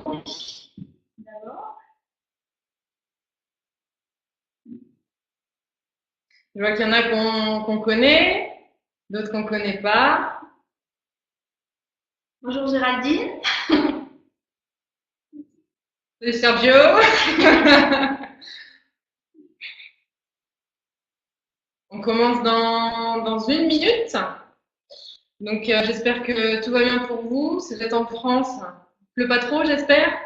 D'abord. Je vois qu'il y en a qu'on connaît, d'autres qu'on connaît pas. Bonjour Géraldine. Salut Sergio. On commence dans 1 minute. Donc j'espère que tout va bien pour vous. Si vous êtes en France, il pleut pas trop, j'espère.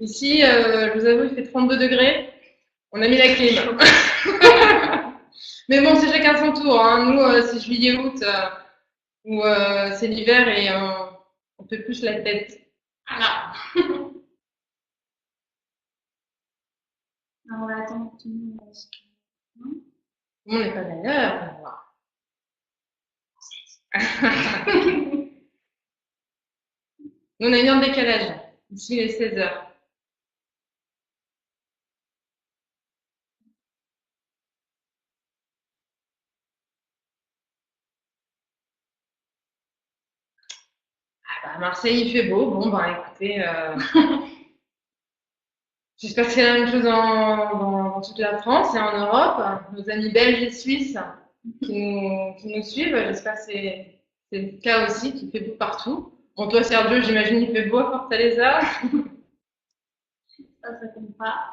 Ici, je vous avoue, il fait 32 degrés. On a mis la clim. Mais bon, c'est chacun son tour. Hein. Nous, c'est juillet-août où c'est l'hiver et on fait plus la tête. Voilà. On va attendre que tout le monde. On n'est pas d'ailleurs, on va voir. Nous, on a une heure de décalage. Ici, il est 16h. Ah bah, à Marseille, il fait beau. Bon, bah écoutez, j'espère que c'est la même chose dans toute la France et en Europe. Nos amis belges et suisses qui nous suivent, j'espère que c'est le cas aussi, qu'il fait beau partout. Bon, toi, Sergio, j'imagine qu'il fait beau à Fortaleza. Ça compte pas.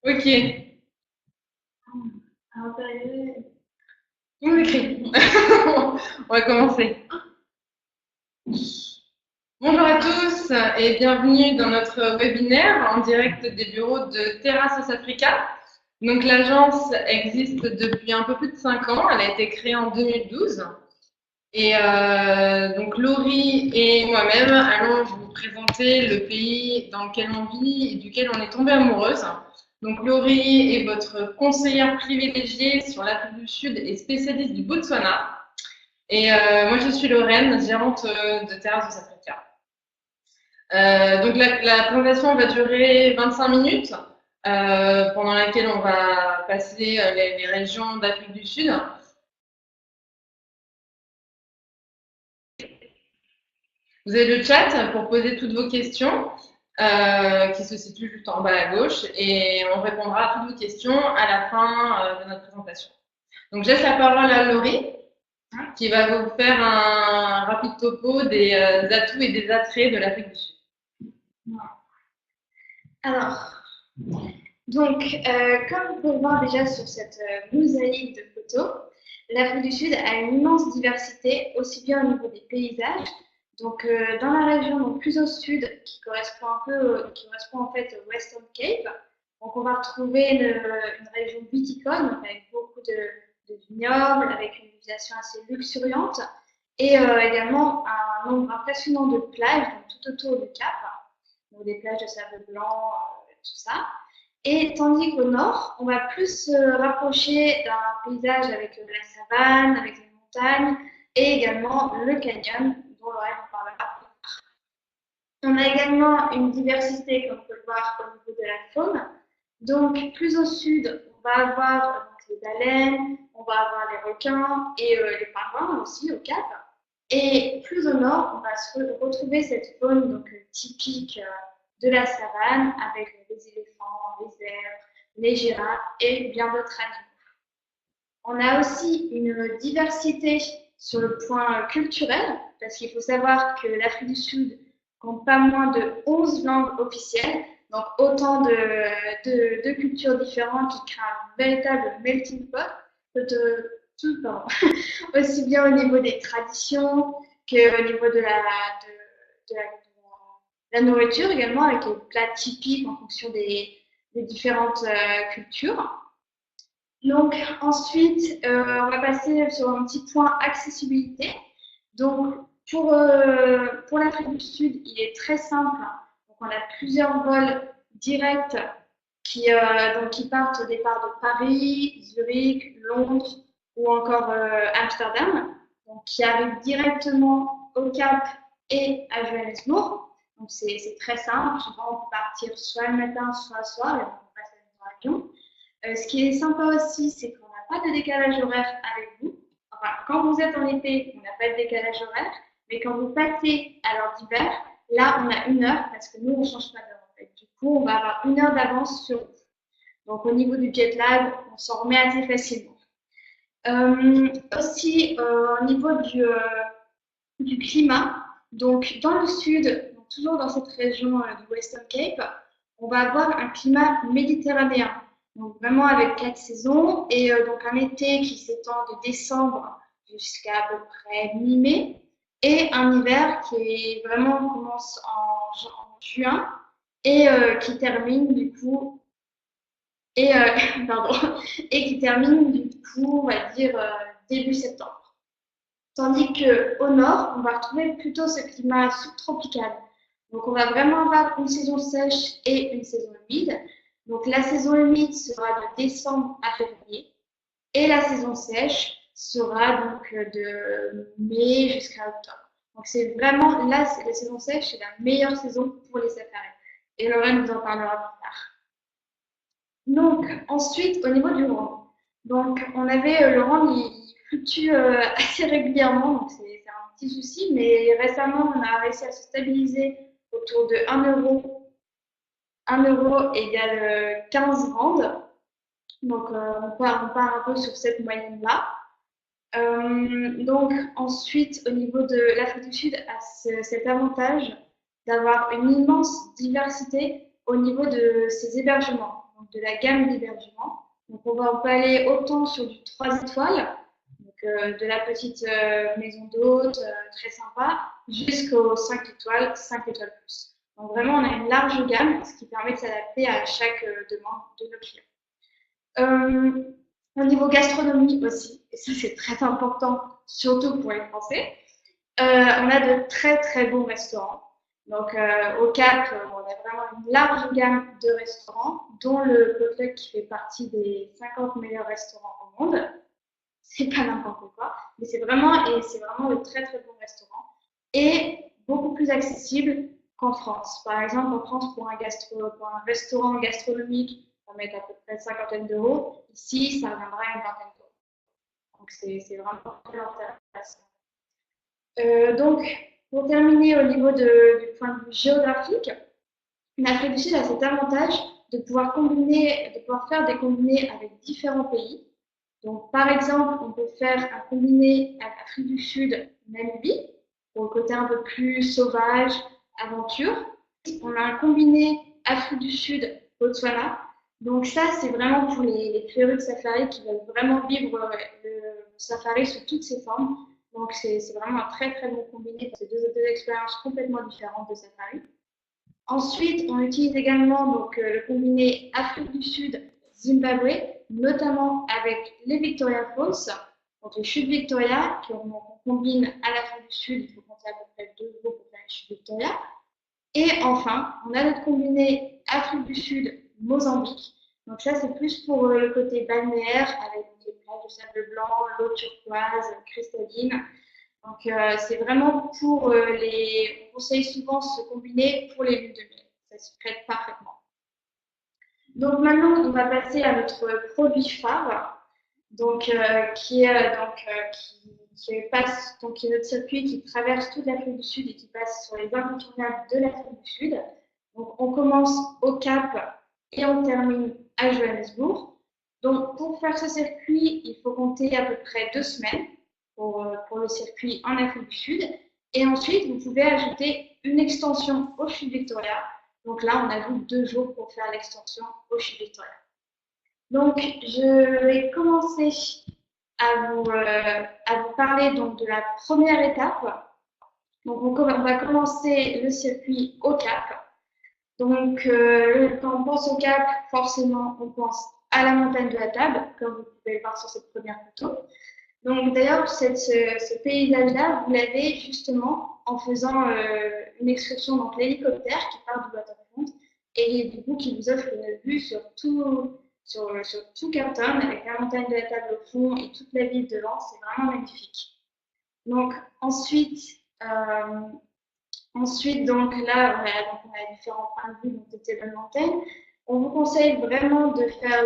Ok. On écrit. On va commencer. Bonjour à tous et bienvenue dans notre webinaire en direct des bureaux de Terra South Africa. Donc l'agence existe depuis un peu plus de 5 ans, elle a été créée en 2012. Et donc Laurie et moi-même allons vous présenter le pays dans lequel on vit et duquel on est tombé amoureuse. Donc Laurie est votre conseillère privilégiée sur l'Afrique du Sud et spécialiste du Botswana. Et moi je suis Lorraine, gérante de Terra South Africa. Donc la présentation va durer 25 minutes, pendant laquelle on va passer les régions d'Afrique du Sud. Vous avez le chat pour poser toutes vos questions, qui se situe juste en bas à gauche, et on répondra à toutes vos questions à la fin de notre présentation. Donc je laisse la parole à Laurie, qui va vous faire un rapide topo des atouts et des attraits de l'Afrique du Sud. Alors, donc, comme vous pouvez le voir déjà sur cette mosaïque de photos, l'Afrique du Sud a une immense diversité, aussi bien au niveau des paysages. Donc, dans la région donc, plus au sud, qui correspond en fait au Western Cape, donc on va retrouver une région viticole, donc avec beaucoup de vignobles, avec une utilisation assez luxuriante, et également un nombre impressionnant de plages donc, tout autour du Cap, donc des plages de sable blanc, tout ça. Et tandis qu'au nord, on va plus se rapprocher d'un paysage avec la savane, avec les montagnes et également le canyon, dont Lorraine en parlera. On a également une diversité, comme on peut le voir au niveau de la faune. Donc, plus au sud, on va avoir donc, les baleines, on va avoir les requins et les pingouins aussi au Cap. Et plus au nord, on va se retrouver cette faune donc, typique de la savane avec les éléphants, les zèbres, les girafes et bien d'autres animaux. On a aussi une diversité sur le point culturel, parce qu'il faut savoir que l'Afrique du Sud compte pas moins de 11 langues officielles, donc autant de cultures différentes qui créent un véritable melting pot, aussi bien au niveau des traditions qu'au niveau de la nourriture également, avec les plats typiques en fonction des différentes cultures. Donc ensuite, on va passer sur un petit point accessibilité. Donc pour l'Afrique du Sud, il est très simple. Donc on a plusieurs vols directs qui partent au départ de Paris, Zurich, Londres ou encore Amsterdam, donc qui arrivent directement au Cap et à Johannesburg. Donc c'est très simple. Souvent on peut partir soit le matin, soit le soir, et on passe à l'avion. Ce qui est sympa aussi, c'est qu'on n'a pas de décalage horaire avec vous. Enfin, quand vous êtes en été, on n'a pas de décalage horaire, mais quand vous partez à l'heure d'hiver, Là, on a 1 heure parce que nous, on ne change pas d'heure en fait. Du coup, on va avoir 1 heure d'avance sur vous. Donc, au niveau du jet lag, on s'en remet assez facilement. Aussi, au niveau du climat, donc dans le sud, donc toujours dans cette région du Western Cape, on va avoir un climat méditerranéen. Donc vraiment avec 4 saisons et donc un été qui s'étend de décembre jusqu'à à peu près mi-mai et un hiver qui vraiment commence en juin et qui termine du coup et pardon et qui termine du coup on va dire début septembre. Tandis qu'au nord, on va retrouver plutôt ce climat subtropical. Donc, on va vraiment avoir une saison sèche et une saison humide. Donc, la saison humide sera de décembre à février et la saison sèche sera donc de mai jusqu'à octobre. Donc, c'est vraiment la saison sèche, c'est la meilleure saison pour les safaris. Et Lorraine nous en parlera plus tard. Donc, ensuite, au niveau du rhum. Donc, on avait le rhum, il fluctue assez régulièrement, donc c'est un petit souci, mais récemment, on a réussi à se stabiliser autour de 1 euro. 1 euro égale 15 randes. Donc, on part un peu sur cette moyenne-là. Donc, ensuite, au niveau de l'Afrique du Sud, a cet avantage d'avoir une immense diversité au niveau de ses hébergements, donc de la gamme d'hébergements. Donc, on peut aller autant sur du 3 étoiles, donc de la petite maison d'hôte, très sympa, jusqu'aux 5 étoiles, 5 étoiles plus. Donc, vraiment, on a une large gamme, ce qui permet de s'adapter à chaque demande de nos clients. Au niveau gastronomie aussi, et ça c'est très important, surtout pour les Français, on a de très très bons restaurants. Donc au Cap, on a vraiment une large gamme de restaurants, dont le Potluck qui fait partie des 50 meilleurs restaurants au monde. C'est pas n'importe quoi, mais c'est vraiment de très très bons restaurants et beaucoup plus accessible qu'en France. Par exemple, en France, pour un restaurant gastronomique, on met à peu près une cinquantaine d'euros. Ici, ça reviendra à une vingtaine d'euros. Donc, c'est vraiment très intéressant. Donc, pour terminer au niveau du point de vue géographique, l'Afrique du Sud a cet avantage de pouvoir faire des combinés avec différents pays. Donc, par exemple, on peut faire un combiné avec Afrique du Sud, Namibie, pour le côté un peu plus sauvage, aventure. On a un combiné Afrique du Sud, Botswana. Donc ça, c'est vraiment pour les férus de safari qui veulent vraiment vivre le safari sous toutes ses formes. Donc c'est vraiment un très très bon combiné. C'est deux expériences complètement différentes de safari. Ensuite, on utilise également donc, le combiné Afrique du Sud, Zimbabwe, notamment avec les Victoria Falls, donc les chutes Victoria, qu'on combine à l'Afrique du Sud. Il faut compter à peu près 2 jours pour faire les chutes Victoria. Et enfin, on a notre combiné Afrique du Sud, Mozambique. Donc ça, c'est plus pour le côté balnéaire, avec des plages de sable blanc, l'eau turquoise, cristalline. Donc c'est vraiment pour on conseille souvent ce combiné pour les lunes de miel. Ça se prête parfaitement. Donc maintenant, on va passer à notre produit phare, donc qui est notre circuit qui traverse toute l'Afrique du Sud et qui passe sur les incontournables de l'Afrique du Sud. Donc on commence au Cap et on termine à Johannesburg. Donc pour faire ce circuit, il faut compter à peu près 2 semaines pour le circuit en Afrique du Sud. Et ensuite, vous pouvez ajouter une extension au Chute Victoria. Donc là, on ajoute 2 jours pour faire l'extension au Chute Victoria. Donc je vais commencer à vous parler donc de la première étape. Donc on va commencer le circuit au Cap. Donc quand on pense au Cap, forcément on pense à la montagne de la Table, comme vous pouvez le voir sur cette première photo. Donc d'ailleurs ce paysage-là, vous l'avez justement en faisant une excursion dans l'hélicoptère qui part du waterfront et du coup qui vous offre une vue sur tout Cape Town avec la montagne de la Table au fond et toute la ville devant. C'est vraiment magnifique. Donc ensuite donc là on a différents points de vue de Table Mountain. On vous conseille vraiment de faire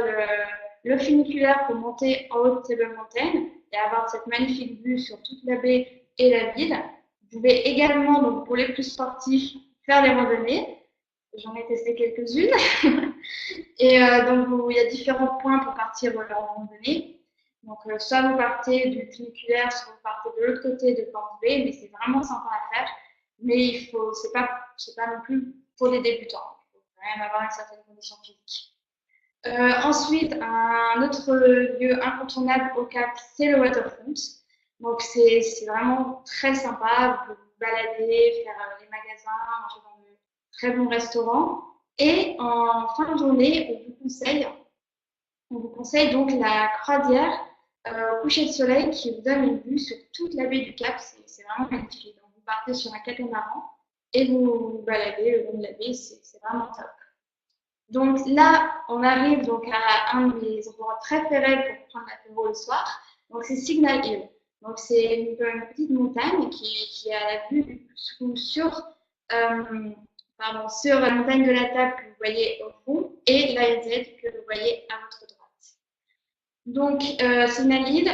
le funiculaire pour monter en haut de Table Mountain et avoir cette magnifique vue sur toute la baie et la ville. Vous pouvez également, donc pour les plus sportifs, faire les randonnées. J'en ai testé quelques-unes. Et donc, il y a différents points pour partir en randonnée. Donc, soit vous partez du funiculaire, soit vous partez de l'autre côté de Port B, mais c'est vraiment sympa à faire. Mais c'est pas non plus pour les débutants. Il faut quand même avoir une certaine condition physique. Ensuite, un autre lieu incontournable au Cap, c'est le waterfront. Donc, c'est vraiment très sympa. Vous pouvez vous balader, faire les magasins, manger dans de très bons restaurants. Et en fin de journée, on vous conseille donc la croisière au coucher de soleil qui vous donne une vue sur toute la baie du Cap. C'est vraiment magnifique. Donc, vous partez sur un catamaran et vous vous baladez le long de la baie. C'est vraiment top. Donc là, on arrive donc à un de mes endroits préférés pour prendre l'apéro le soir. Donc c'est Signal Hill. Donc c'est une petite montagne qui a la vue sur la montagne de la Table que vous voyez au fond et l'Iron que vous voyez à votre droite. Donc Signal Hill,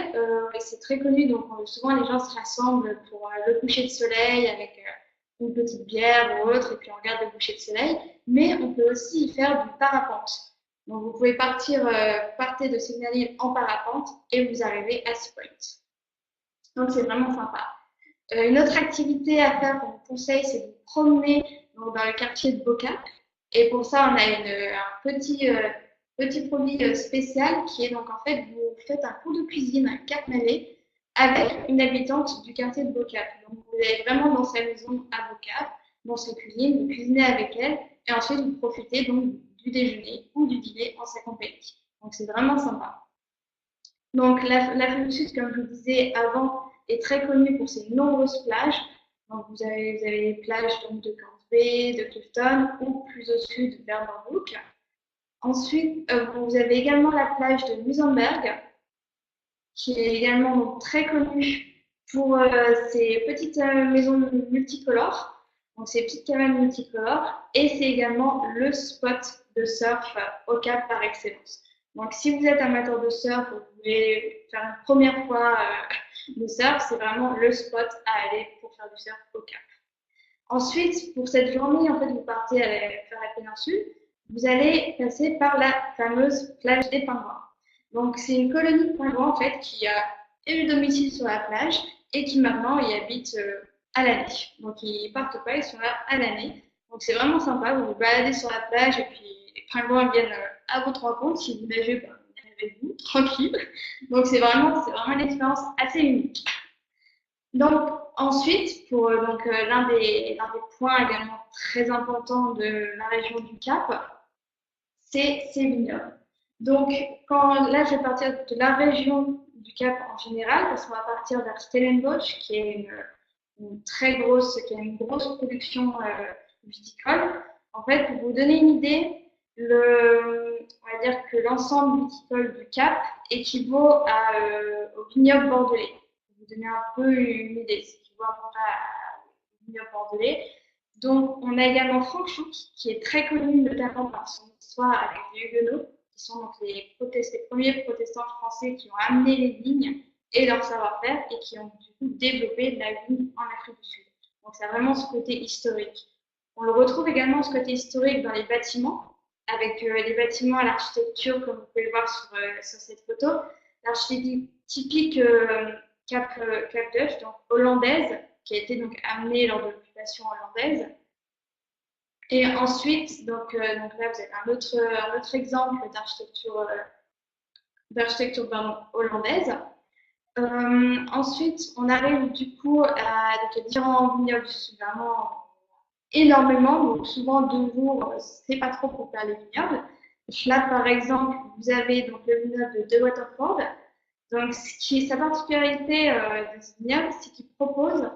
c'est très connu. Donc souvent les gens se rassemblent pour le coucher de soleil avec une petite bière ou autre, et puis on regarde le coucher de soleil. Mais on peut aussi y faire du parapente. Donc vous pouvez partez de Signal Hill en parapente et vous arrivez à Sea Point. Donc c'est vraiment sympa. Une autre activité à faire qu'on vous conseille, c'est de vous promener dans le quartier de Boca. Et pour ça, on a un petit produit spécial qui est donc en fait, vous faites un cours de cuisine, un cap-malais, avec une habitante du quartier de Boca. Donc vous allez vraiment dans sa maison à Boca, dans sa cuisine, vous cuisinez avec elle, et ensuite vous profitez donc du déjeuner ou du dîner en sa compagnie. Donc c'est vraiment sympa. Donc l'Afrique du Sud, comme je vous disais avant, est très connue pour ses nombreuses plages. Donc vous avez les plages donc, de Camps Bay, de Clifton ou plus au sud vers Norfolk. Ensuite, vous avez également la plage de Muizenberg, qui est également donc, très connue pour ses petites maisons multicolores, donc ces petites cabanes multicolores, et c'est également le spot de surf au Cap par excellence. Donc si vous êtes amateur de surf, vous voulez faire une première fois de surf, c'est vraiment le spot à aller pour faire du surf au Cap. Ensuite, pour cette journée, en fait, vous partez faire la péninsule, vous allez passer par la fameuse plage des Pingouins. Donc, c'est une colonie de pingouins, en fait, qui a élu domicile sur la plage et qui maintenant y habitent à l'année. Donc, ils partent pas, ils sont là à l'année. Donc, c'est vraiment sympa, vous vous baladez sur la plage et puis les pingouins viennent à votre rencontre. Si vous nagez, ben, avec vous, tranquille. Donc, c'est vraiment une expérience assez unique. Donc, ensuite, pour l'un des points également très importants de la région du Cap, c'est ses vignobles. Donc, là, je vais partir de la région du Cap en général, parce qu'on va partir vers Stellenbosch, qui est qui a une grosse production viticole. En fait, pour vous donner une idée, on va dire que l'ensemble viticole du Cap équivaut au vignoble bordelais. Pour vous donner un peu une idée, c'est équivaut au vignoble bordelais. Donc, on a également Franck Chouc, qui est très connu notamment par son histoire avec les Huguenots, qui sont donc les premiers protestants français qui ont amené les vignes et leur savoir-faire et qui ont du coup développé la vigne en Afrique du Sud. Donc, c'est vraiment ce côté historique. On le retrouve également, ce côté historique, dans les bâtiments, avec les bâtiments à l'architecture, comme vous pouvez le voir sur cette photo. L'architecture typique Cap Dutch, donc hollandaise, qui a été donc amenée lors de l'occupation hollandaise. Et ensuite, donc là, vous avez un autre exemple d'architecture hollandaise. Ensuite, on arrive du coup à les différents vignobles, vraiment énormément, donc souvent 2 jours, c'est pas trop pour faire les vignobles. Là, par exemple, vous avez donc le vignoble de Waterford. Donc, sa particularité de ce vignoble, c'est qu'il propose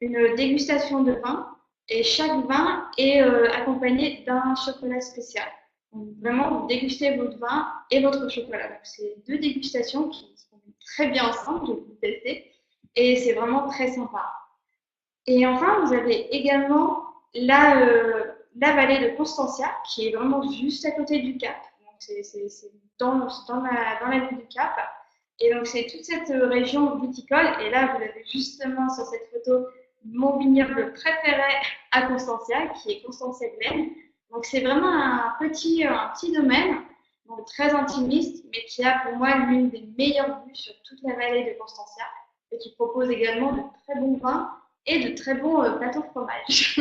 une dégustation de vin et chaque vin est accompagné d'un chocolat spécial. Donc, vraiment, vous dégustez votre vin et votre chocolat. Donc, c'est 2 dégustations qui se combinent très bien ensemble, je vais vous tester, et c'est vraiment très sympa. Et enfin, vous avez également la vallée de Constantia, qui est vraiment juste à côté du Cap. Donc, c'est dans la ville du Cap. Et donc, c'est toute cette région viticole. Et là, vous avez justement sur cette photo mon vignoble préféré à Constantia, qui est Constantia Glen. Donc c'est vraiment un petit domaine, donc très intimiste, mais qui a pour moi l'une des meilleures vues sur toute la vallée de Constantia et qui propose également de très bons vins et de très bons plateaux de fromage.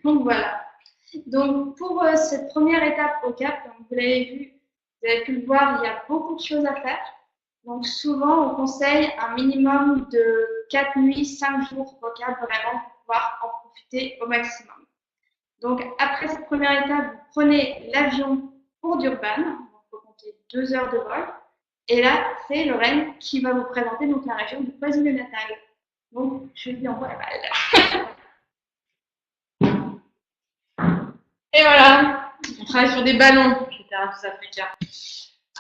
Donc voilà. Donc pour cette première étape au Cap, comme vous l'avez vu, vous avez pu le voir, il y a beaucoup de choses à faire. Donc souvent, on conseille un minimum de 4 nuits, 5 jours au Cap, vraiment pour pouvoir en profiter au maximum. Donc après cette première étape, vous prenez l'avion pour Durban, donc il faut compter 2 heures de vol. Et là, c'est Lorraine qui va vous présenter donc la région de KwaZulu-Natal. Donc je lui envoie la balle. Et voilà, on travaille sur des ballons chez Terra Africa.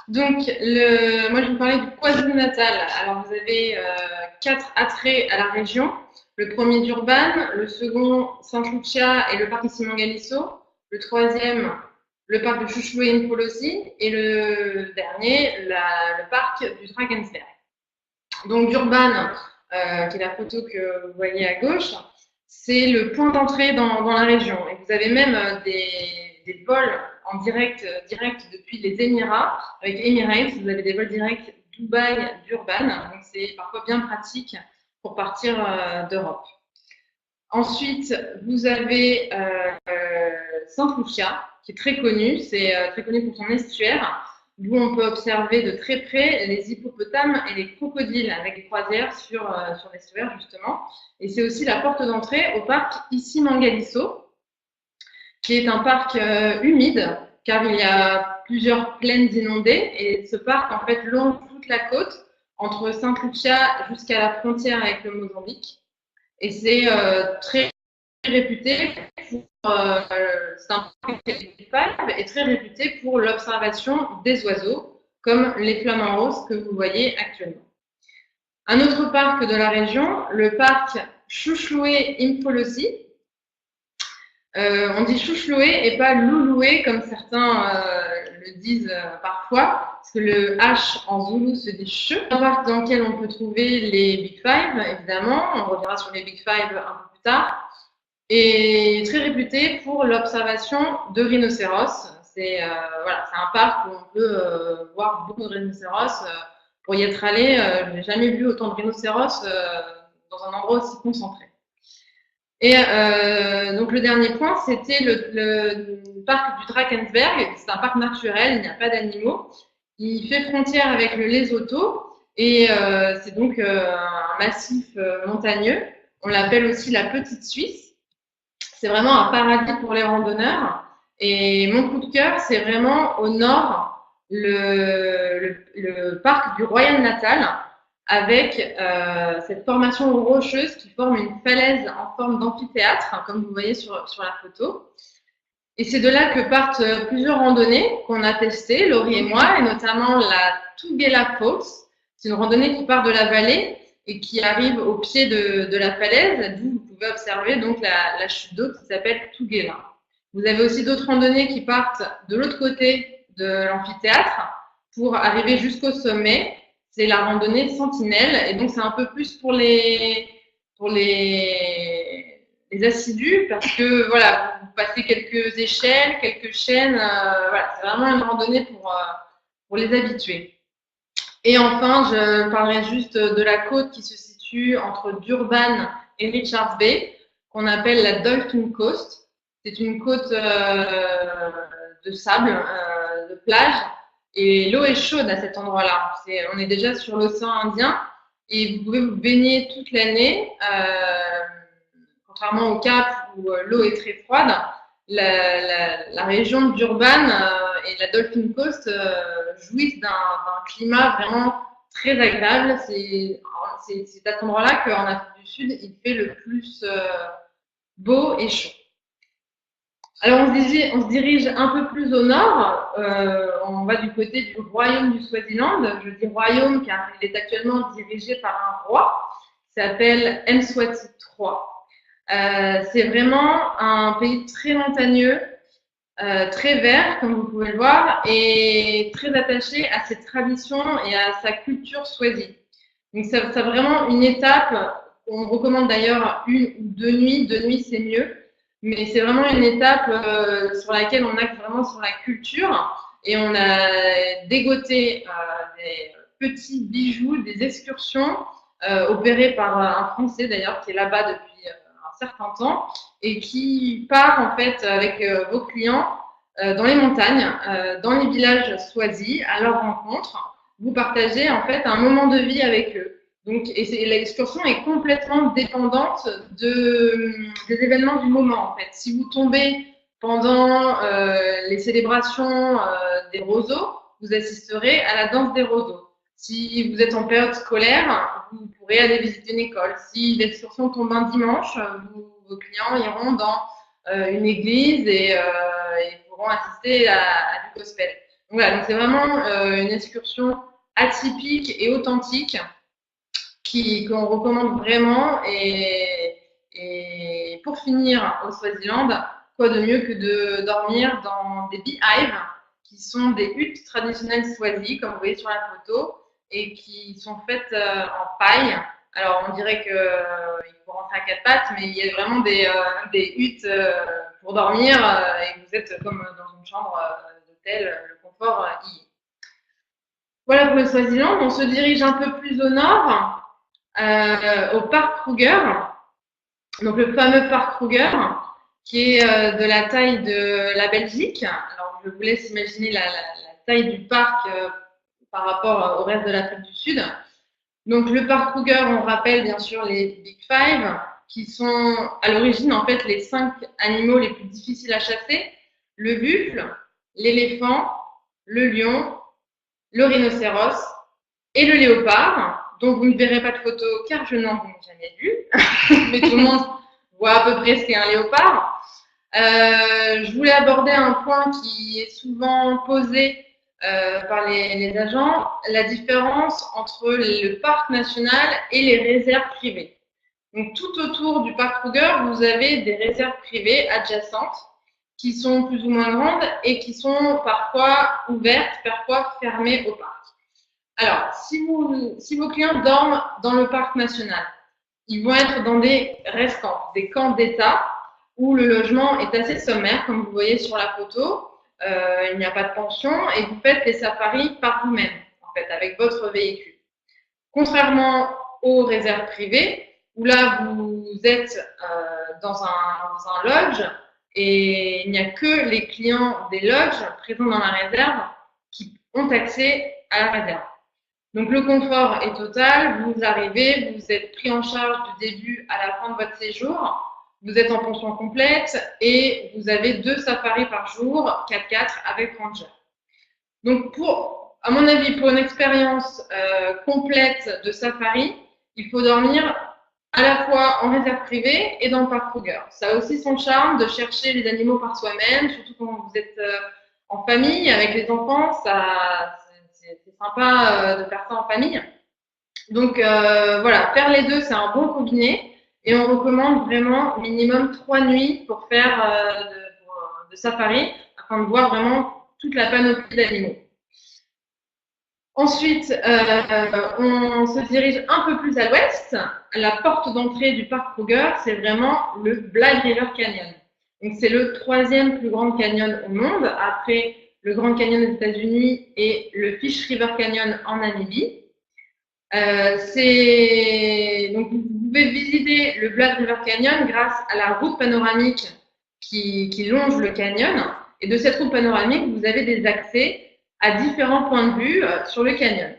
Donc, moi je vais vous parler du KwaZulu-Natal. Alors, vous avez 4 attraits à la région. Le premier Durban, le second Saint Lucia et le parc Isimangaliso, le troisième le parc de Schuchloe-Mpolosi et le dernier le parc du Drakensberg. Donc Durban, qui est la photo que vous voyez à gauche, c'est le point d'entrée dans la région. Et vous avez même des vols en direct depuis les Émirats. Avec Emirates, vous avez des vols directs Dubaï-Durban. Donc c'est parfois bien pratique pour partir d'Europe. Ensuite, vous avez Saint Lucia, qui est très connu. C'est très connu pour son estuaire, d'où on peut observer de très près les hippopotames et les crocodiles avec des croisières sur l'estuaire, justement. Et c'est aussi la porte d'entrée au parc Isimangaliso, qui est un parc humide, car il y a plusieurs plaines inondées. Et ce parc, en fait, longe toute la côte, entre Saint Lucia jusqu'à la frontière avec le Mozambique. Et c'est très réputé pour c'est un parc et très réputé pour l'observation des oiseaux, comme les flamants roses que vous voyez actuellement. Un autre parc de la région, le parc Schuchloe-Mpolosi. On dit Schuchloe et pas Louloué comme certains le disent parfois, parce que le H en zoulou se dit che. Un parc dans lequel on peut trouver les Big Five, évidemment. On reviendra sur les Big Five un peu plus tard. Et très réputé pour l'observation de rhinocéros. C'est un parc où on peut voir beaucoup de rhinocéros. Pour y être allé, je n'ai jamais vu autant de rhinocéros dans un endroit aussi concentré. Et donc le dernier point, c'était le parc du Drakensberg. C'est un parc naturel, il n'y a pas d'animaux. Il fait frontière avec le Lesotho et c'est donc un massif montagneux. On l'appelle aussi la Petite Suisse. C'est vraiment un paradis pour les randonneurs. Et mon coup de cœur, c'est vraiment au nord le parc du Royal Natal, avec cette formation rocheuse qui forme une falaise en forme d'amphithéâtre, comme vous voyez sur la photo. Et c'est de là que partent plusieurs randonnées qu'on a testées, Laurie et moi, et notamment la Tugela Falls. C'est une randonnée qui part de la vallée et qui arrive au pied de la falaise, d'où vous pouvez observer donc la chute d'eau qui s'appelle Tugela. Vous avez aussi d'autres randonnées qui partent de l'autre côté de l'amphithéâtre pour arriver jusqu'au sommet. C'est la randonnée Sentinelle, et donc c'est un peu plus pour les assidus, parce que voilà, vous passez quelques échelles, quelques chaînes, voilà, c'est vraiment une randonnée pour les habitués. Et enfin, je parlerai juste de la côte qui se situe entre Durban et Richards Bay, qu'on appelle la Dolphin Coast. C'est une côte de sable, de plage. Et l'eau est chaude à cet endroit-là. On est déjà sur l'océan Indien et vous pouvez vous baigner toute l'année. Contrairement au Cap où l'eau est très froide, la région de Durban et la Dolphin Coast jouissent d'un climat vraiment très agréable. C'est à cet endroit-là qu'en Afrique du Sud, il fait le plus beau et chaud. Alors, on se dirige un peu plus au nord. On va du côté du royaume du Swaziland. Je dis royaume car il est actuellement dirigé par un roi qui s'appelle Mswati III. C'est vraiment un pays très montagneux, très vert, comme vous pouvez le voir, et très attaché à ses traditions et à sa culture swazi. Donc, c'est vraiment une étape on recommande d'ailleurs 1 ou 2 nuits. 2 nuits, c'est mieux. Mais c'est vraiment une étape sur laquelle on acte vraiment sur la culture et on a dégoté des petits bijoux, des excursions opérées par un Français d'ailleurs qui est là-bas depuis un certain temps et qui part en fait avec vos clients dans les montagnes, dans les villages choisis, à leur rencontre. Vous partagez en fait un moment de vie avec eux. Donc, et l'excursion est complètement dépendante des événements du moment, en fait. Si vous tombez pendant les célébrations des roseaux, vous assisterez à la danse des roseaux. Si vous êtes en période scolaire, vous pourrez aller visiter une école. Si l'excursion tombe un dimanche, vos clients iront dans une église et pourront assister à du gospel. Donc voilà, donc c'est vraiment une excursion atypique et authentique qu'on recommande vraiment. Et pour finir au Swaziland, quoi de mieux que de dormir dans des beehives, qui sont des huttes traditionnelles swazis, comme vous voyez sur la photo, et qui sont faites en paille. Alors on dirait qu'il faut rentrer à 4 pattes, mais il y a vraiment des huttes pour dormir, et vous êtes comme dans une chambre d'hôtel, le confort y est. Voilà pour le Swaziland. On se dirige un peu plus au nord, au parc Kruger, donc le fameux parc Kruger, qui est de la taille de la Belgique. Alors, je vous laisse imaginer la taille du parc par rapport au reste de l'Afrique du Sud. Donc, le parc Kruger, on rappelle bien sûr les Big Five, qui sont à l'origine en fait les 5 animaux les plus difficiles à chasser: le buffle, l'éléphant, le lion, le rhinocéros et le léopard, dont vous ne verrez pas de photo car je n'en ai jamais vu, mais tout le monde voit à peu près ce qu'est un léopard. Je voulais aborder un point qui est souvent posé par les agents, la différence entre le parc national et les réserves privées. Donc tout autour du parc Kruger, vous avez des réserves privées adjacentes qui sont plus ou moins grandes et qui sont parfois ouvertes, parfois fermées au parc. Alors, si vos clients dorment dans le parc national, ils vont être dans des restants, des camps d'État, où le logement est assez sommaire, comme vous voyez sur la photo. Il n'y a pas de pension et vous faites les safaris par vous-même, en fait, avec votre véhicule. Contrairement aux réserves privées, où là, vous êtes dans un lodge et il n'y a que les clients des lodges présents dans la réserve qui ont accès à la réserve. Donc, le confort est total. Vous arrivez, vous êtes pris en charge du début à la fin de votre séjour. Vous êtes en pension complète et vous avez 2 safaris par jour, 4x4 avec ranger. Donc, à mon avis, pour une expérience complète de safari, il faut dormir à la fois en réserve privée et dans le parc Kruger. Ça a aussi son charme de chercher les animaux par soi-même, surtout quand vous êtes en famille avec les enfants. C'est sympa de faire ça en famille. Donc voilà, faire les deux, c'est un bon combiné. Et on recommande vraiment minimum 3 nuits pour faire de safari, afin de voir vraiment toute la panoplie d'animaux. Ensuite, on se dirige un peu plus à l'ouest. La porte d'entrée du parc Kruger, c'est vraiment le Black River Canyon. Donc c'est le 3e plus grand canyon au monde, après le Grand Canyon des États-Unis et le Fish River Canyon en Namibie. Donc vous pouvez visiter le Black River Canyon grâce à la route panoramique qui longe le canyon. Et de cette route panoramique, vous avez des accès à différents points de vue sur le canyon.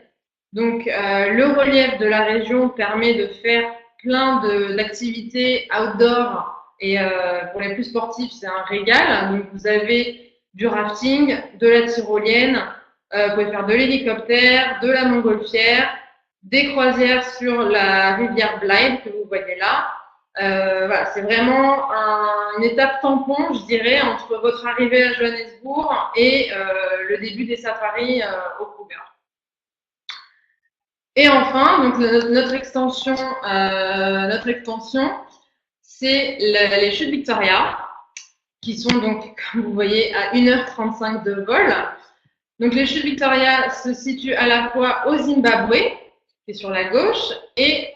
Donc le relief de la région permet de faire plein d'activités outdoor et pour les plus sportifs, c'est un régal. Donc vous avez du rafting, de la tyrolienne, vous pouvez faire de l'hélicoptère, de la montgolfière, des croisières sur la rivière Blythe que vous voyez là. Voilà, c'est vraiment une étape tampon, je dirais, entre votre arrivée à Johannesburg et le début des safaris au Kruger. Et enfin, donc notre extension, c'est les chutes Victoria, qui sont donc, comme vous voyez, à 1h35 de vol. Donc les chutes Victoria se situent à la fois au Zimbabwe, qui est sur la gauche, et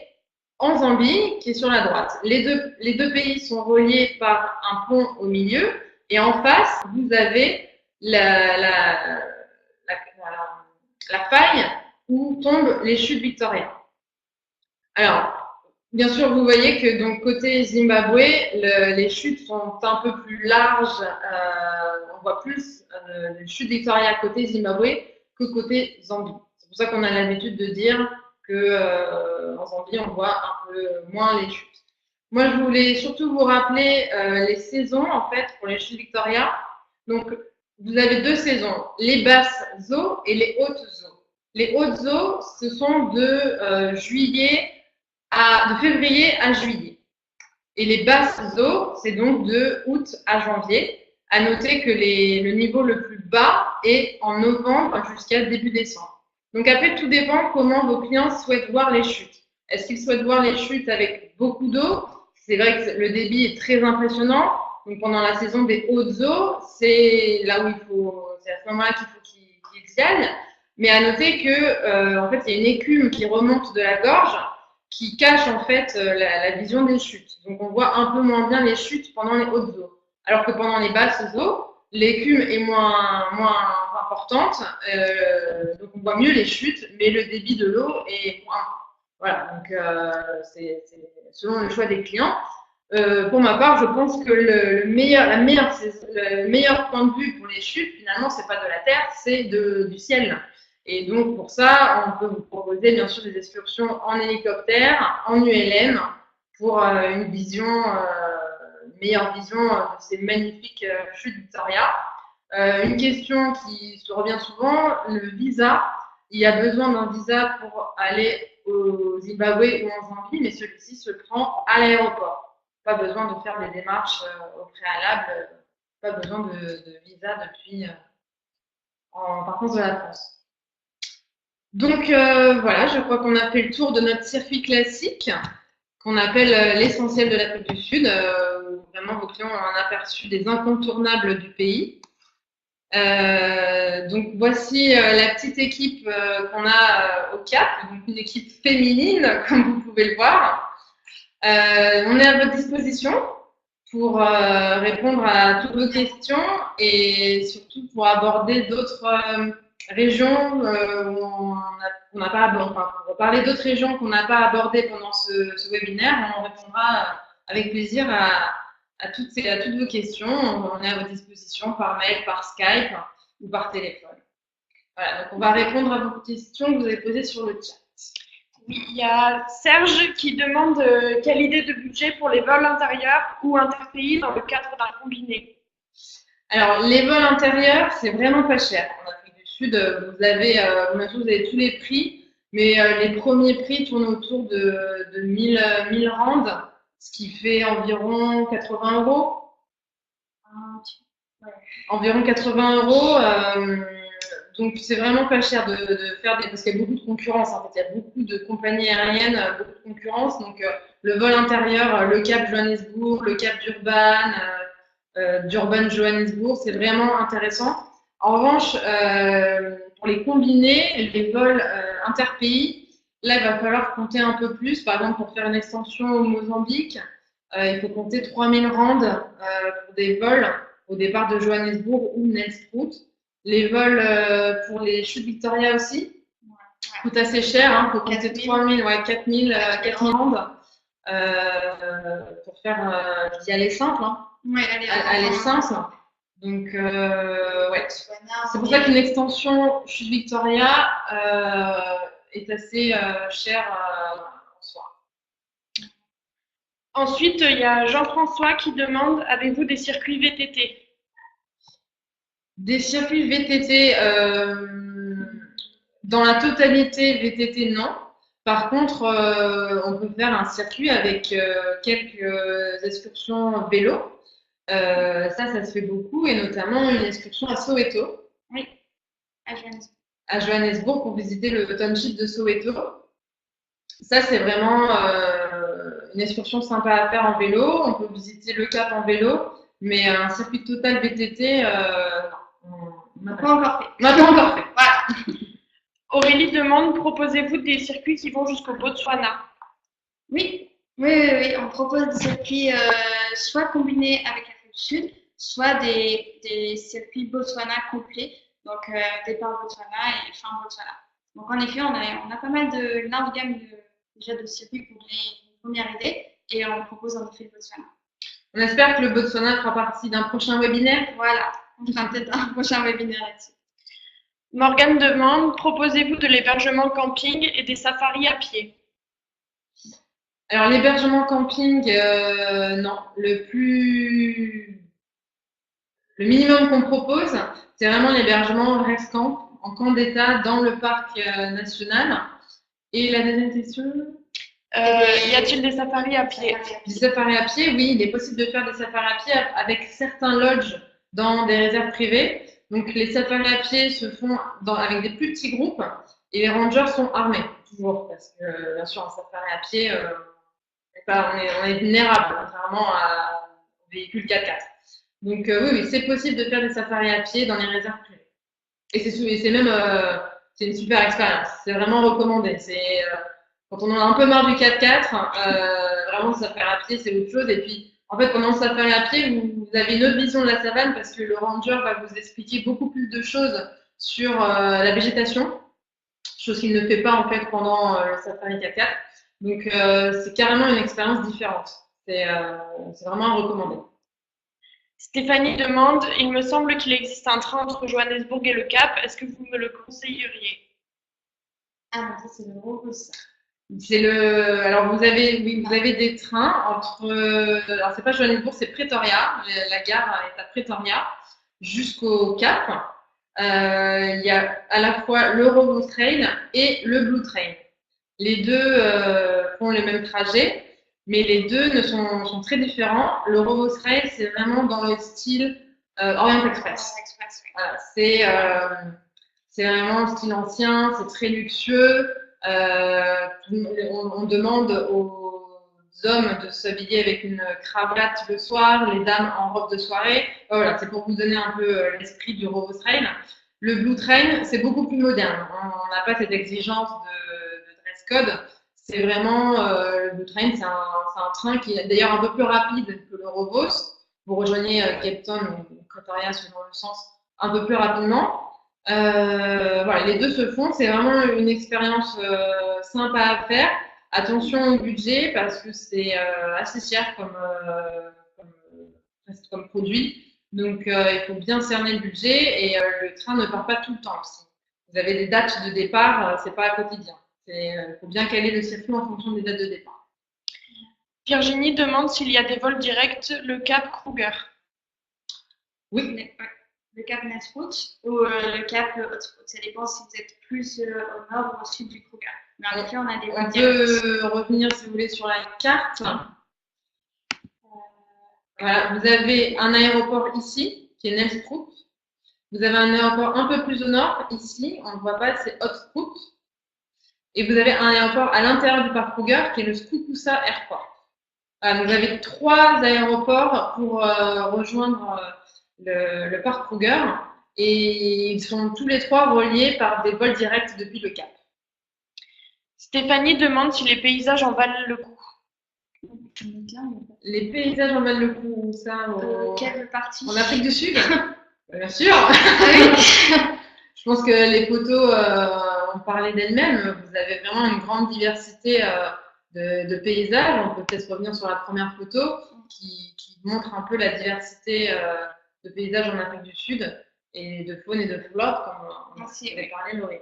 en Zambie, qui est sur la droite. Les deux pays sont reliés par un pont au milieu, et en face, vous avez la faille où tombent les chutes Victoria. Alors, bien sûr, vous voyez que donc côté Zimbabwe, les chutes sont un peu plus larges. On voit plus les chutes Victoria côté Zimbabwe que côté Zambie. C'est pour ça qu'on a l'habitude de dire que en Zambie, on voit un peu moins les chutes. Moi, je voulais surtout vous rappeler les saisons en fait pour les chutes Victoria. Donc, vous avez deux saisons, les basses eaux et les hautes eaux. Les hautes eaux, ce sont de février à juillet. Et les basses eaux, c'est donc de août à janvier. À noter que le niveau le plus bas est en novembre jusqu'à début décembre. Donc après, tout dépend comment vos clients souhaitent voir les chutes. Est-ce qu'ils souhaitent voir les chutes avec beaucoup d'eau? C'est vrai que le débit est très impressionnant. Donc pendant la saison des hautes eaux, c'est là où c'est à ce moment-là qu'il faut qu'ils y aillent. Mais à noter que en fait, il y a une écume qui remonte de la gorge qui cache en fait la vision des chutes. Donc on voit un peu moins bien les chutes pendant les hautes eaux. Alors que pendant les basses eaux, l'écume est moins importante, donc on voit mieux les chutes, mais le débit de l'eau est moins. Voilà, donc c'est selon le choix des clients. Pour ma part, je pense que le meilleur point de vue pour les chutes, finalement, c'est pas de la terre, c'est du ciel. Et donc pour ça, on peut vous proposer bien sûr des excursions en hélicoptère, en ULM, pour une meilleure vision de ces magnifiques chutes Victoria. Une question qui se revient souvent, le visa. Il y a besoin d'un visa pour aller au Zimbabwe ou en Zambie, mais celui-ci se prend à l'aéroport. Pas besoin de faire des démarches au préalable, pas besoin de visa depuis en partance de la France. Donc voilà, je crois qu'on a fait le tour de notre circuit classique qu'on appelle l'essentiel de l'Afrique du Sud, où vraiment vos clients ont un aperçu des incontournables du pays. Donc voici la petite équipe qu'on a au Cap, donc une équipe féminine, comme vous pouvez le voir. On est à votre disposition pour répondre à toutes vos questions et surtout pour aborder d'autres régions où on n'a pas abordé, enfin, pour parler d'autres régions qu'on n'a pas abordées pendant ce webinaire. On répondra avec plaisir à toutes vos questions. On est à votre disposition par mail, par Skype ou par téléphone. Voilà, donc on va répondre à vos questions que vous avez posées sur le chat. Oui, il y a Serge qui demande quelle idée de budget pour les vols intérieurs ou interpays dans le cadre d'un combiné. Alors, les vols intérieurs, c'est vraiment pas cher. En Afrique du Sud, vous avez tous les prix, mais les premiers prix tournent autour de 1000 rands, ce qui fait environ 80 €. Ouais. Environ 80 €. Donc, c'est vraiment pas cher de faire parce qu'il y a beaucoup de concurrence. En fait, il y a beaucoup de compagnies aériennes, beaucoup de concurrence. Donc, le vol intérieur, le Cap Johannesburg, le Cap Durban-Johannesburg, c'est vraiment intéressant. En revanche, pour les combinés, les vols interpays, là, il va falloir compter un peu plus. Par exemple, pour faire une extension au Mozambique, il faut compter 3000 rands pour des vols au départ de Johannesburg ou Nelspruit. Les vols pour les chutes Victoria aussi coûtent assez cher. Il faut compter 4000 rands pour faire, je dis aller simple. Ouais, aller simple. Donc, ouais. C'est pour ça qu'une extension chute Victoria est assez chère en soi. Ensuite, il y a Jean-François qui demande, avez-vous des circuits VTT? Des circuits VTT, dans la totalité VTT, non. Par contre, on peut faire un circuit avec quelques excursions vélo. Ça se fait beaucoup, et notamment une excursion à Soweto. Oui, à Johannesburg. À Johannesburg pour visiter le township de Soweto. Ça, c'est vraiment une excursion sympa à faire en vélo. On peut visiter le Cap en vélo, mais un circuit total VTT, on n'a pas encore fait. Voilà. Aurélie demande, proposez-vous des circuits qui vont jusqu'au Botswana? Oui, oui. On propose des circuits soit combinés avec l'Afrique du Sud, soit des circuits Botswana complets, donc départ Botswana et fin Botswana. Donc en effet, on a pas mal de large gamme déjà de circuits pour donner une première idée et on propose en effet le Botswana. On espère que le Botswana fera partie d'un prochain webinaire. Voilà, on fera peut-être un prochain webinaire là-dessus. Morgane demande, proposez-vous de l'hébergement camping et des safaris à pied? Alors l'hébergement camping, non. Le minimum qu'on propose, c'est vraiment l'hébergement rest camp, en camp d'état dans le parc national. Et la deuxième question? Y a-t-il des safaris à pied? Des safaris à pied, oui, il est possible de faire des safaris à pied avec certains lodges dans des réserves privées. Donc les safaris à pied se font avec des plus petits groupes et les rangers sont armés, toujours, parce que bien sûr, un safari à pied, on est vulnérable, contrairement aux véhicules 4x4. Donc oui, c'est possible de faire des safaris à pied dans les réserves privées. Et c'est même c'est une super expérience. C'est vraiment recommandé. Quand on en a un peu marre du 4x4, vraiment le safari à pied, c'est autre chose. Et puis, en fait, pendant le safari à pied, vous avez une autre vision de la savane parce que le ranger va vous expliquer beaucoup plus de choses sur la végétation, chose qu'il ne fait pas en fait pendant le safari 4x4. Donc, c'est carrément une expérience différente. C'est vraiment à recommander. Stéphanie demande, il me semble qu'il existe un train entre Johannesburg et le Cap, est-ce que vous me le conseilleriez? Ah, mais ça, c'est le gros ça. Alors vous avez des trains entre, alors c'est pas Johannesburg, c'est Pretoria, la gare est à Pretoria, jusqu'au Cap. Il y a à la fois le Rovo Train et le Blue Train. Les deux font les mêmes trajets, mais les deux sont très différents. Le Rovo Train, c'est vraiment dans le style Orient Express. Voilà, c'est vraiment un style ancien, c'est très luxueux. On demande aux hommes de s'habiller avec une cravate le soir, les dames en robe de soirée. Voilà, c'est pour vous donner un peu l'esprit du Rovo Train. Le Blue Train, c'est beaucoup plus moderne. On n'a pas cette exigence de dress code. C'est vraiment le Blue Train, c'est un train qui est d'ailleurs un peu plus rapide que le Rovos. Vous rejoignez Cape Town ou Pretoria selon le sens un peu plus rapidement. Voilà, les deux se font. C'est vraiment une expérience sympa à faire. Attention au budget parce que c'est assez cher comme produit. Donc, il faut bien cerner le budget et le train ne part pas tout le temps aussi. Vous avez des dates de départ, c'est pas quotidien. Il faut bien caler le circuit en fonction des dates de départ. Virginie demande s'il y a des vols directs le Cap Kruger. Oui. Le Cap Nesrut ou le Cap Hotspot. Ça dépend si vous êtes plus au nord ou au sud du Kruger. Mais en effet, on a des vols directs. On peut revenir, si vous voulez, sur la carte. Voilà, vous avez un aéroport ici, qui est Nelspruit. Vous avez un aéroport un peu plus au nord, ici, on ne le voit pas, c'est Hotspot. Et vous avez un aéroport à l'intérieur du parc Kruger, qui est le Skukuza Airport. Donc vous avez 3 aéroports pour rejoindre le parc Kruger. Et ils sont tous les 3 reliés par des vols directs depuis le Cap. Stéphanie demande si les paysages en valent le coup. Les paysages en valent le coup, ça quelle partie? En Afrique du Sud. Bien sûr. Ah oui. Je pense que les photos ont parlé d'elles-mêmes. Vous avez vraiment une grande diversité de paysages. On peut peut-être revenir sur la première photo qui montre un peu la diversité de paysages en Afrique du Sud et de faune et de flore, comme on avait parlé, Laurie.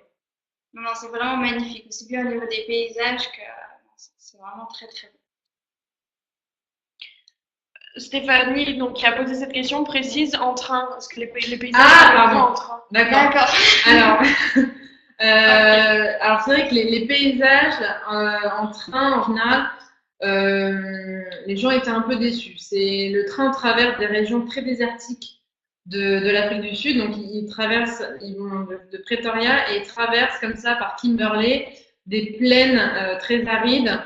Non, c'est vraiment magnifique. Aussi bien au niveau des paysages que c'est vraiment très très beau. Stéphanie, donc, qui a posé cette question, précise en train, parce que les paysages pardon. En train. D'accord. Alors c'est vrai que les paysages en train, en général, les gens étaient un peu déçus. Le train traverse des régions très désertiques de l'Afrique du Sud, donc ils vont de Pretoria et ils traversent comme ça par Kimberley des plaines très arides.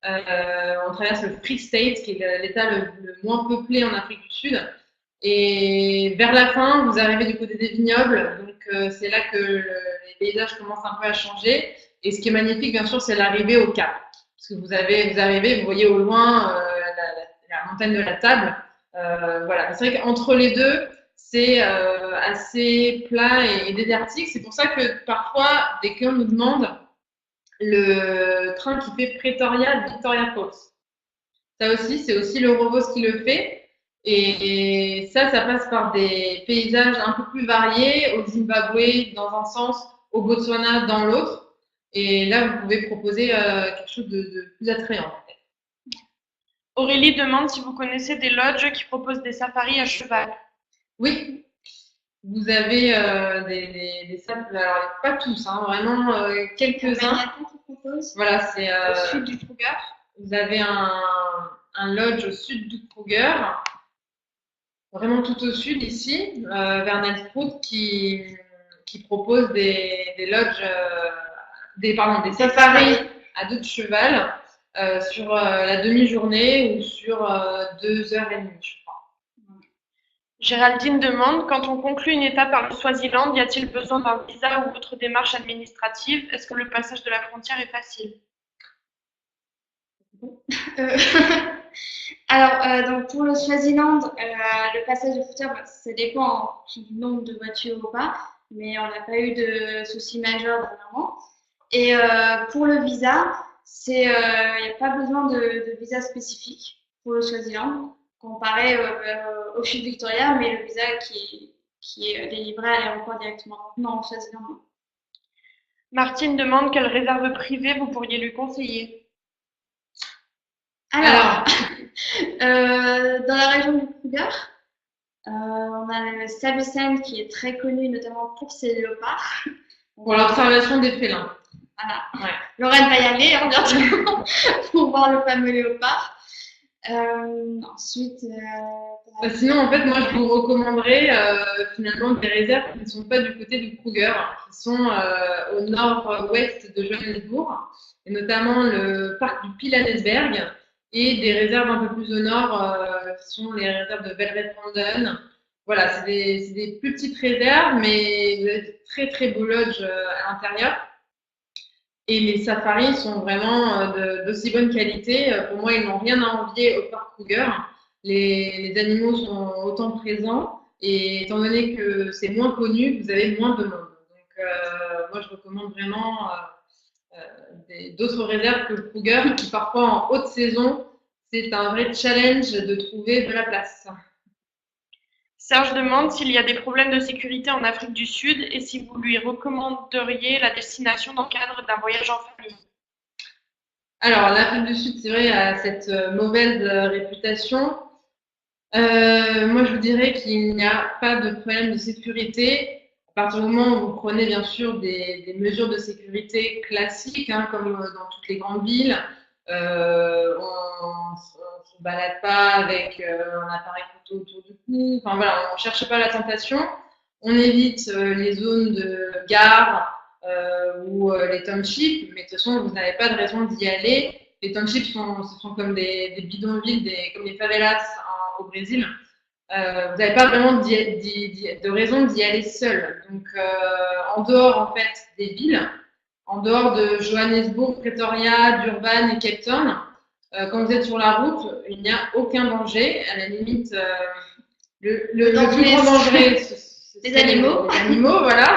On traverse le Free State, qui est l'état le moins peuplé en Afrique du Sud. Et vers la fin, vous arrivez du côté des vignobles, donc c'est là que les paysages commencent un peu à changer. Et ce qui est magnifique, bien sûr, c'est l'arrivée au Cap. parce que vous arrivez, vous voyez au loin la montagne de la Table. Voilà, c'est vrai qu'entre les deux, c'est assez plat et désertique. C'est pour ça que parfois, des clients nous demandent le train qui fait Pretoria-Victoria Falls. Ça aussi, c'est aussi l'Eurovos qui le fait. Et ça passe par des paysages un peu plus variés, au Zimbabwe dans un sens, au Botswana dans l'autre. Et là, vous pouvez proposer quelque chose de plus attrayant. Aurélie demande si vous connaissez des lodges qui proposent des safaris à cheval. Oui, vous avez des safaris, alors pas tous, hein, vraiment quelques-uns. Qui propose Voilà, c'est au sud du Kruger. vous avez un lodge au sud du Kruger, vraiment tout au sud ici, vers Nelspruit, qui propose des lodges, des safaris à dos de cheval sur la demi-journée ou sur 2h30, je crois. Géraldine demande, quand on conclut une étape par le Swaziland, y a-t-il besoin d'un visa ou autre démarche administrative? Est-ce que le passage de la frontière est facile? Alors, donc pour le Swaziland, le passage de frontière, ça dépend du nombre de voitures ou pas, mais on n'a pas eu de soucis majeurs dernièrement. Et pour le visa, il n'y a pas besoin de visa spécifique pour le Swaziland, comparé au Sud Victoria, mais le visa qui est délivré à l'aéroport directement. Non, au Swaziland, non. Martine demande quelle réserve privée vous pourriez lui conseiller. Alors, dans la région du Kruger, on a le Savesand qui est très connu notamment pour ses léopards. Pour l'observation des félins. Voilà. Ouais. Lorraine va y aller bientôt pour voir le fameux léopard. Ensuite, Sinon, en fait, moi, je vous recommanderais finalement des réserves qui ne sont pas du côté du Kruger, qui sont au nord-ouest de Johannesburg, et notamment le parc du Pilanesberg, et des réserves un peu plus au nord, qui sont les réserves de Velvet-Randen. Voilà, c'est des plus petites réserves, mais vous avez de très très beaux lodges à l'intérieur. Et les safaris sont vraiment d'aussi bonne qualité. Pour moi, ils n'ont rien à envier au parc Kruger. Les animaux sont autant présents. Et étant donné que c'est moins connu, vous avez moins de monde. Donc, moi, je recommande vraiment d'autres réserves que le Kruger, qui parfois en haute saison, c'est un vrai challenge de trouver de la place. Serge demande s'il y a des problèmes de sécurité en Afrique du Sud et si vous lui recommanderiez la destination dans le cadre d'un voyage en famille. Alors, l'Afrique du Sud, c'est vrai, a cette mauvaise réputation. Moi, je vous dirais qu'il n'y a pas de problème de sécurité. À partir du moment où vous prenez bien sûr des mesures de sécurité classiques, hein, comme dans toutes les grandes villes, on ne se balade pas avec un appareil photo autour du cou. Enfin voilà, on ne cherche pas la tentation. On évite les zones de gare ou les townships, mais de toute façon, vous n'avez pas de raison d'y aller. Les townships ce sont comme des bidonvilles, comme des favelas au Brésil. Vous n'avez pas vraiment de raison d'y aller seul. Donc, en dehors en fait des villes, en dehors de Johannesburg, Pretoria, Durban et Cape Town, quand vous êtes sur la route, il n'y a aucun danger. À la limite, le plus grand danger, c'est les animaux. Les animaux, voilà.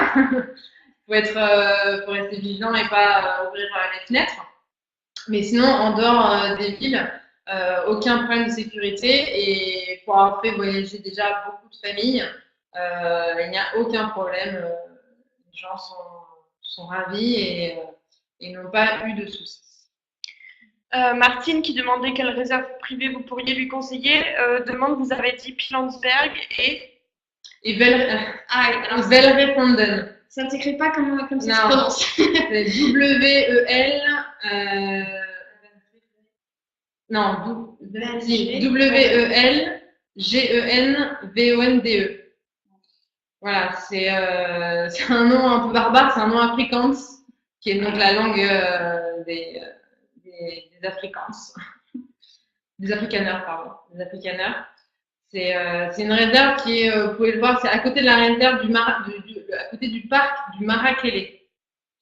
Faut rester vigilant et pas ouvrir les fenêtres. Mais sinon, en dehors des villes, aucun problème de sécurité. Et pour avoir fait voyager déjà beaucoup de familles, il n'y a aucun problème. Les gens sont ravis et n'ont pas eu de soucis. Martine, qui demandait quelle réserve privée vous pourriez lui conseiller, demande, vous avez dit Pilanesberg et Velvet-Randen. Ça ne s'écrit pas comme ça se Non, prononce. c'est W-E-L. Non, W-E-L-G-E-N-V-O-N-D-E. Voilà, c'est un nom un peu barbare, c'est un nom afrikaans, qui est donc la langue des Afrikaans. Des Afrikaners, pardon. Des Afrikaners. C'est une réserve qui est, vous pouvez le voir, c'est à côté de la réserve à côté du parc du Marakele.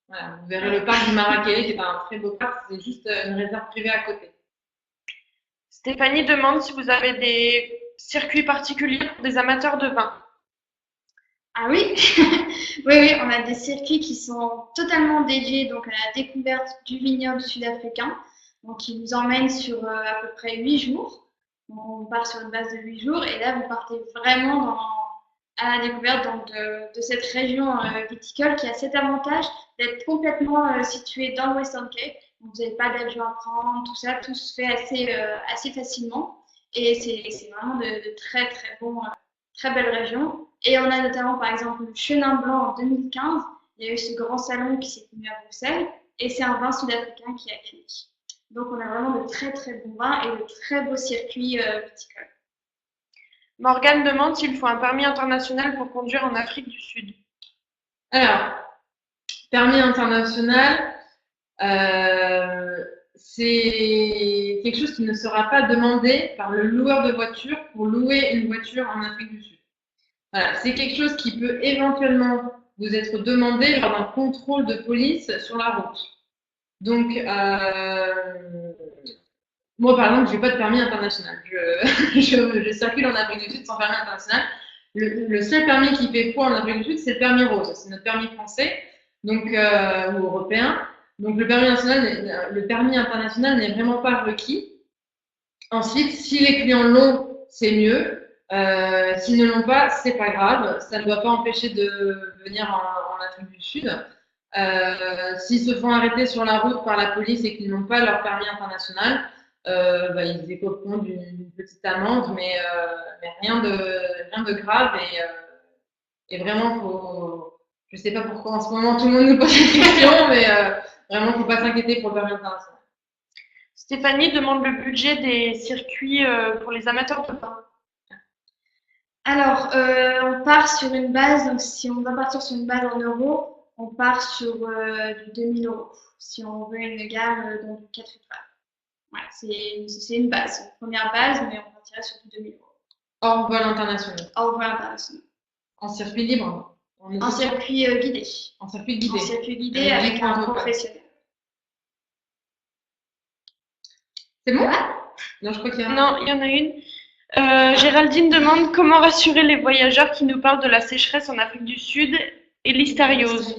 Voilà, vous verrez le parc du Marakelé, qui est un très beau parc, c'est juste une réserve privée à côté. Stéphanie demande si vous avez des circuits particuliers pour des amateurs de vin. Ah oui, oui, on a des circuits qui sont totalement dédiés donc à la découverte du vignoble sud-africain, donc qui nous emmènent sur à peu près 8 jours. Donc on part sur une base de 8 jours et là vous partez vraiment à la découverte donc, de cette région viticole qui a cet avantage d'être complètement située dans le Western Cape. Donc vous n'avez pas d'avion à prendre, tout ça, tout se fait assez facilement et c'est vraiment de très très bons, très belles régions. Et on a notamment, par exemple, le Chenin Blanc en 2015. Il y a eu ce grand salon qui s'est tenu à Bruxelles et c'est un vin sud-africain qui a gagné. Donc, on a vraiment de très, très bons vins et de très beaux circuits viticoles. Morgane demande s'il faut un permis international pour conduire en Afrique du Sud. Alors, permis international, c'est quelque chose qui ne sera pas demandé par le loueur de voiture pour louer une voiture en Afrique du Sud. Voilà, c'est quelque chose qui peut éventuellement vous être demandé lors d'un contrôle de police sur la route. Donc, moi, par exemple, je n'ai pas de permis international. Je circule en Afrique du Sud sans permis international. Le seul permis qui fait foi en Afrique du Sud, c'est le permis rose. C'est notre permis français, donc, ou européen. Donc, le permis international n'est vraiment pas requis. Ensuite, si les clients l'ont, c'est mieux. S'ils ne l'ont pas, c'est pas grave. Ça ne doit pas empêcher de venir en Afrique du Sud. S'ils se font arrêter sur la route par la police et qu'ils n'ont pas leur permis international, ils écoperont d'une petite amende, mais rien de grave. Et vraiment, je sais pas pourquoi en ce moment tout le monde nous pose cette question, mais vraiment, faut pas s'inquiéter pour le permis international. Stéphanie demande le budget des circuits pour les amateurs de vin. Alors, on part sur une base, donc si on va partir sur une base en euros, on part sur du 2000 €. Si on veut une gamme donc du 4 étoiles. Voilà, c'est une base, une première base, mais on partira sur du 2000 €. Hors vol international. Hors vol international. En circuit libre. En circuit guidé. En circuit guidé. En circuit guidé avec un professionnel. C'est bon? Non, je crois qu'il y a Non, il y en a une. Géraldine demande comment rassurer les voyageurs qui nous parlent de la sécheresse en Afrique du Sud et l'hystériose.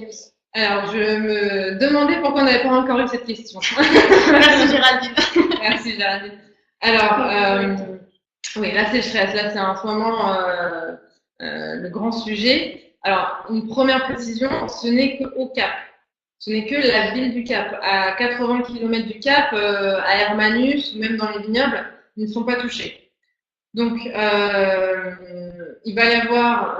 Alors, je me demandais pourquoi on n'avait pas encore eu cette question. Merci Géraldine. Merci Géraldine. Alors, oui, la sécheresse, là c'est en ce moment le grand sujet. Alors, une première précision, ce n'est qu'au Cap. Ce n'est que la ville du Cap. À 80 km du Cap, à Hermanus ou même dans les vignobles, ils ne sont pas touchés. Donc, il va y avoir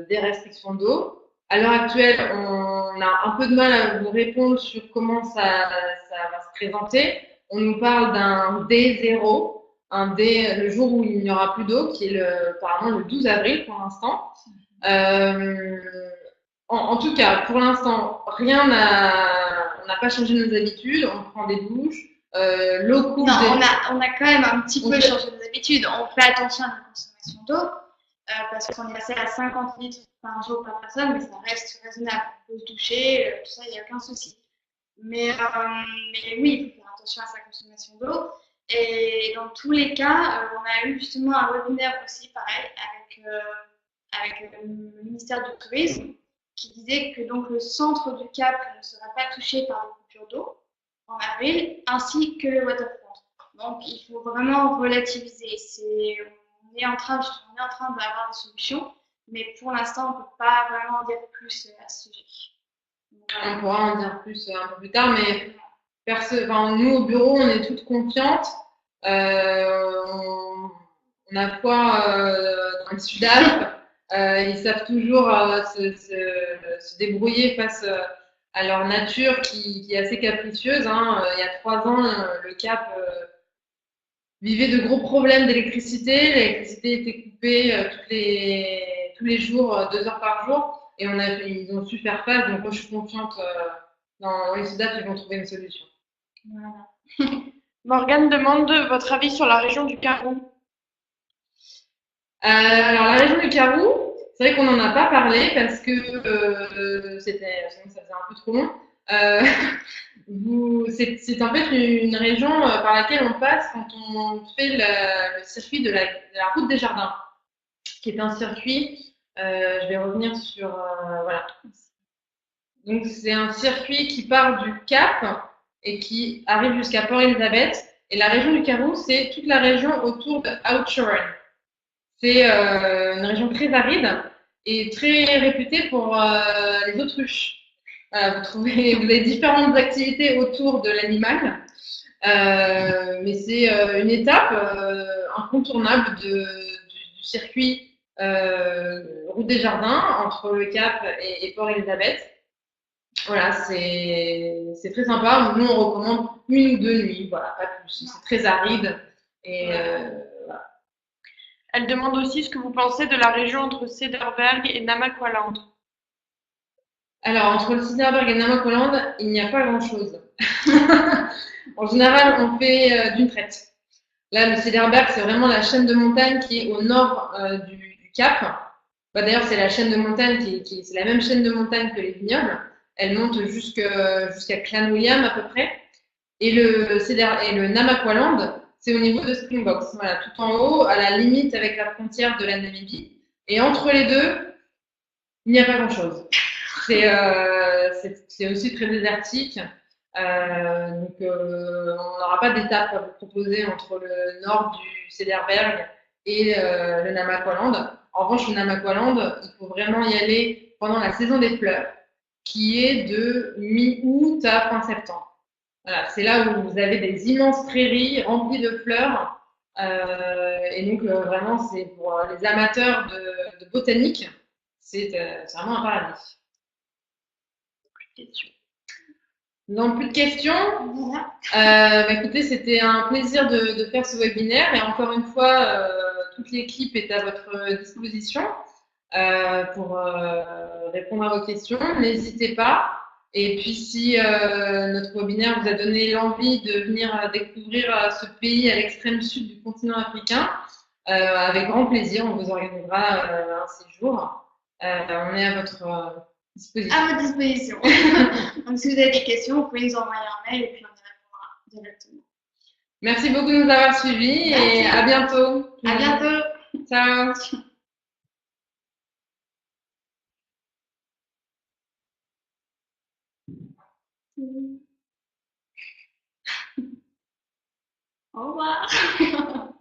des restrictions d'eau. À l'heure actuelle, on a un peu de mal à vous répondre sur comment ça va se présenter. On nous parle d'un D0, un D le jour où il n'y aura plus d'eau, qui est apparemment le 12 avril pour l'instant. En tout cas, pour l'instant, on n'a pas changé nos habitudes. On prend des douches. L'eau coule. Non, on a quand même un petit peu changé nos habitudes. On fait attention à la consommation d'eau parce qu'on est passé à 50 litres par jour par personne, mais ça reste raisonnable. On peut se doucher, tout ça, il n'y a aucun souci. Mais oui, il faut faire attention à sa consommation d'eau. Et dans tous les cas, on a eu justement un webinaire aussi, pareil, avec le ministère du Tourisme, qui disait que donc le centre du Cap ne sera pas touché par les coupures d'eau en avril, ainsi que le waterfront. Donc, il faut vraiment relativiser. On est en train d'avoir des solutions, mais pour l'instant, on ne peut pas vraiment en dire plus à ce sujet. On pourra en dire plus un peu plus tard, mais nous, au bureau, on est toutes confiantes. On a foi dans le Sudaf. Ils savent toujours se débrouiller face à leur nature qui est assez capricieuse. Il y a 3 ans, le Cap vivait de gros problèmes d'électricité. L'électricité était coupée tous les jours, 2 heures par jour. Et ils ont su faire face. Donc moi, je suis confiante dans les Sudaf, ils vont trouver une solution. Voilà. Morgane demande votre avis sur la région du Karoo. Alors, la région du Karoo, c'est vrai qu'on n'en a pas parlé parce que sinon ça faisait un peu trop long. Euh, c'est en fait une région par laquelle on passe quand on fait le circuit de la route des jardins, qui est un circuit, je vais revenir sur, voilà. Donc c'est un circuit qui part du Cap et qui arrive jusqu'à Port-Elizabeth. Et la région du Karoo, c'est toute la région autour de Outrun. C'est une région très aride et très réputée pour les autruches. Voilà, vous avez différentes activités autour de l'animal, mais c'est une étape incontournable du circuit Route des Jardins entre le Cap et Port-Elizabeth. Voilà, c'est très sympa. Nous, on recommande 1 ou 2 nuits, voilà, pas plus. C'est très aride et voilà. Elle demande aussi ce que vous pensez de la région entre Cederberg et Namaqualand. Alors, entre le Cederberg et Namaqualand, il n'y a pas grand-chose. En général, on fait d'une traite. Là, le Cederberg, c'est vraiment la chaîne de montagne qui est au nord du Cap. Bah, d'ailleurs, c'est la chaîne de montagne c'est la même chaîne de montagne que les vignobles. Elle monte jusqu'à Clanwilliam à peu près. Et le Namaqualand, c'est au niveau de Springboks. Voilà, tout en haut, à la limite avec la frontière de la Namibie. Et entre les deux, il n'y a pas grand-chose. C'est aussi très désertique. On n'aura pas d'étape à vous proposer entre le nord du Cederberg et le Namaqualand. En revanche, le Namaqualand, il faut vraiment y aller pendant la saison des fleurs, qui est de mi-août à fin septembre. Voilà, c'est là où vous avez des immenses prairies remplies de fleurs. Vraiment, c'est pour les amateurs de botanique, c'est vraiment un paradis. Non, plus de questions. Voilà. Écoutez, c'était un plaisir de faire ce webinaire et encore une fois, toute l'équipe est à votre disposition pour répondre à vos questions. N'hésitez pas. Et puis, si notre webinaire vous a donné l'envie de venir découvrir ce pays à l'extrême sud du continent africain, avec grand plaisir, on vous organisera un séjour. On est à votre disposition. À votre disposition. Donc, si vous avez des questions, vous pouvez nous envoyer un mail et puis on y répondra directement. Merci beaucoup de nous avoir suivis. Merci. Et à bientôt. À bientôt. Ciao. Au revoir.